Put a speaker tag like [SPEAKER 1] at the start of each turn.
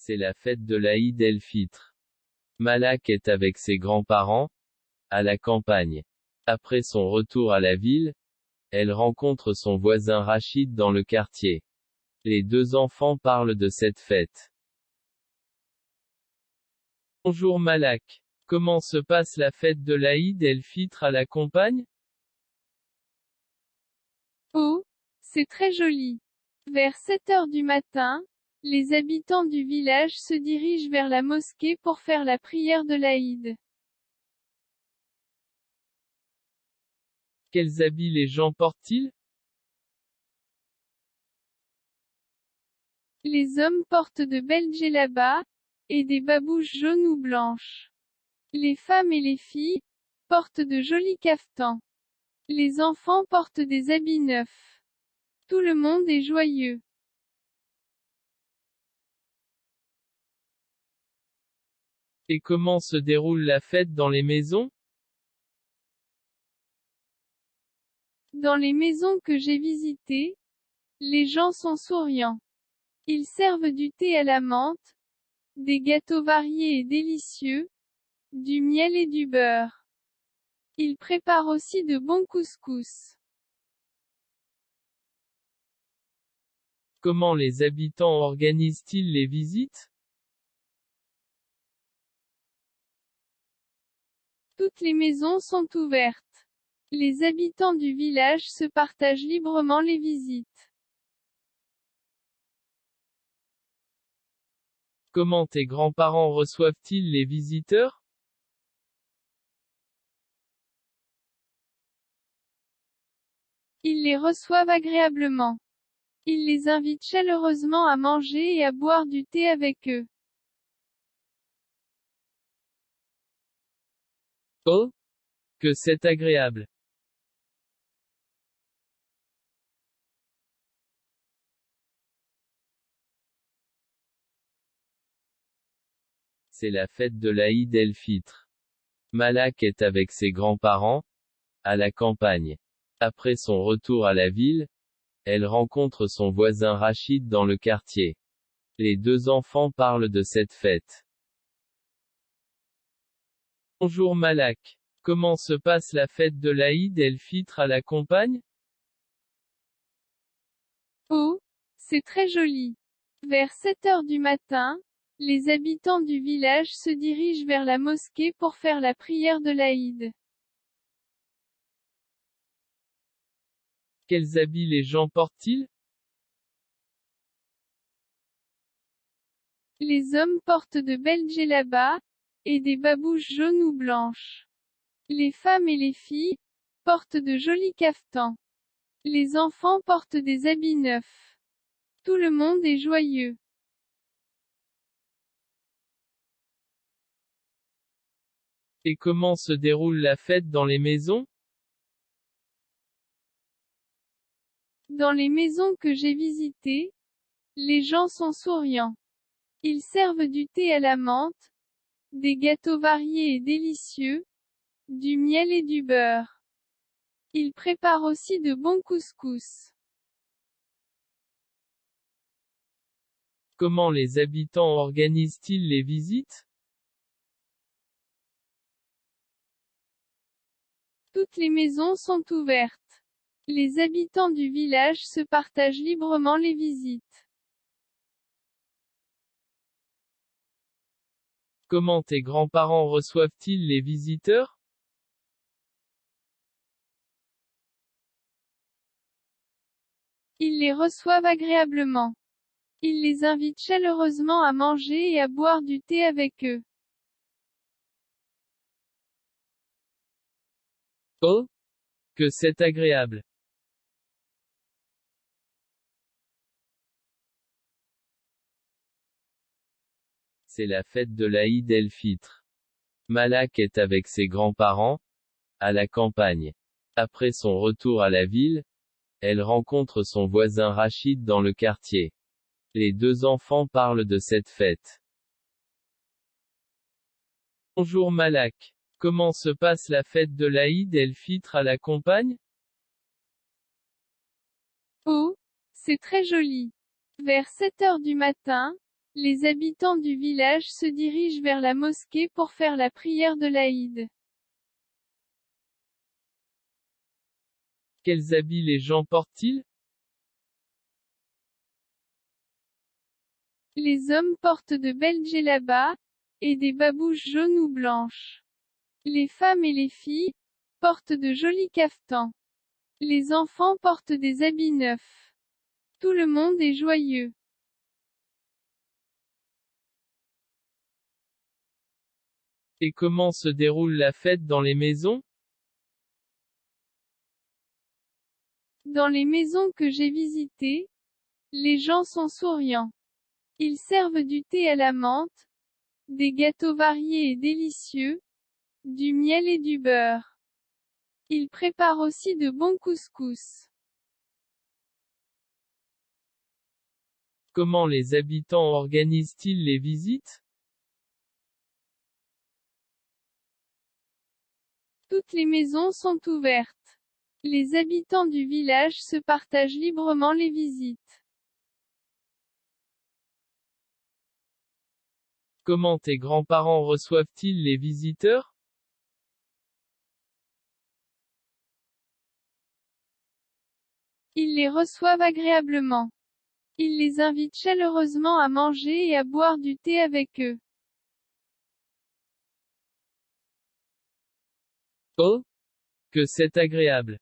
[SPEAKER 1] C'est la fête de l'Aïd el-Fitr. Malak est avec ses grands-parents, à la campagne. Après son retour à la ville, elle rencontre son voisin Rachid dans le quartier. Les deux enfants parlent de cette fête. Bonjour Malak. Comment se passe la fête de l'Aïd el-Fitr à la campagne?
[SPEAKER 2] Oh, c'est très joli. Vers 7 heures du matin, les habitants du village se dirigent vers la mosquée pour faire la prière de l'Aïd.
[SPEAKER 1] Quels habits les gens portent-ils?
[SPEAKER 2] Les hommes portent de belles djellabas, et des babouches jaunes ou blanches. Les femmes et les filles portent de jolis caftans. Les enfants portent des habits neufs. Tout le monde est joyeux.
[SPEAKER 1] Et comment se déroule la fête dans les maisons?
[SPEAKER 2] Dans les maisons que j'ai visitées, les gens sont souriants. Ils servent du thé à la menthe, des gâteaux variés et délicieux, du miel et du beurre. Ils préparent aussi de bons couscous.
[SPEAKER 1] Comment les habitants organisent-ils les visites?
[SPEAKER 2] Toutes les maisons sont ouvertes. Les habitants du village se partagent librement les visites.
[SPEAKER 1] Comment tes grands-parents reçoivent-ils les visiteurs?
[SPEAKER 2] Ils les reçoivent agréablement. Ils les invitent chaleureusement à manger et à boire du thé avec eux.
[SPEAKER 1] Oh, que c'est agréable! C'est la fête de l'Aïd el-Fitr. Malak est avec ses grands-parents, à la campagne. Après son retour à la ville, elle rencontre son voisin Rachid dans le quartier. Les deux enfants parlent de cette fête. Bonjour Malak. Comment se passe la fête de l'Aïd el-Fitr à la campagne?
[SPEAKER 2] Oh, c'est très joli. Vers 7 heures du matin, les habitants du village se dirigent vers la mosquée pour faire la prière de l'Aïd.
[SPEAKER 1] Quels habits les gens portent-ils?
[SPEAKER 2] Les hommes portent de belles djellabas, et des babouches jaunes ou blanches. Les femmes et les filles portent de jolis caftans. Les enfants portent des habits neufs. Tout le monde est joyeux.
[SPEAKER 1] Et comment se déroule la fête dans les maisons?
[SPEAKER 2] Dans les maisons que j'ai visitées, les gens sont souriants. Ils servent du thé à la menthe, des gâteaux variés et délicieux, du miel et du beurre. Ils préparent aussi de bons couscous.
[SPEAKER 1] Comment les habitants organisent-ils les visites?
[SPEAKER 2] Toutes les maisons sont ouvertes. Les habitants du village se partagent librement les visites.
[SPEAKER 1] Comment tes grands-parents reçoivent-ils les visiteurs?
[SPEAKER 2] Ils les reçoivent agréablement. Ils les invitent chaleureusement à manger et à boire du thé avec eux.
[SPEAKER 1] Oh, que c'est agréable! C'est la fête de l'Aïd el-Fitr. Malak est avec ses grands-parents, à la campagne. Après son retour à la ville, elle rencontre son voisin Rachid dans le quartier. Les deux enfants parlent de cette fête. Bonjour Malak. Comment se passe la fête de l'Aïd el-Fitr à la campagne?
[SPEAKER 2] Oh, c'est très joli. Vers 7 heures du matin, Les habitants du village se dirigent vers la mosquée pour faire la prière de l'Aïd.
[SPEAKER 1] Quels habits les gens portent-ils?
[SPEAKER 2] Les hommes portent de belles djellabas, et des babouches jaunes ou blanches. Les femmes et les filles portent de jolis caftans. Les enfants portent des habits neufs. Tout le monde est joyeux.
[SPEAKER 1] Et comment se déroule la fête dans les maisons?
[SPEAKER 2] Dans les maisons que j'ai visitées, les gens sont souriants. Ils servent du thé à la menthe, des gâteaux variés et délicieux, du miel et du beurre. Ils préparent aussi de bons couscous.
[SPEAKER 1] Comment les habitants organisent-ils les visites?
[SPEAKER 2] Toutes les maisons sont ouvertes. Les habitants du village se partagent librement les visites.
[SPEAKER 1] Comment tes grands-parents reçoivent-ils les visiteurs?
[SPEAKER 2] Ils les reçoivent agréablement. Ils les invitent chaleureusement à manger et à boire du thé avec eux.
[SPEAKER 1] Oh! Que c'est agréable!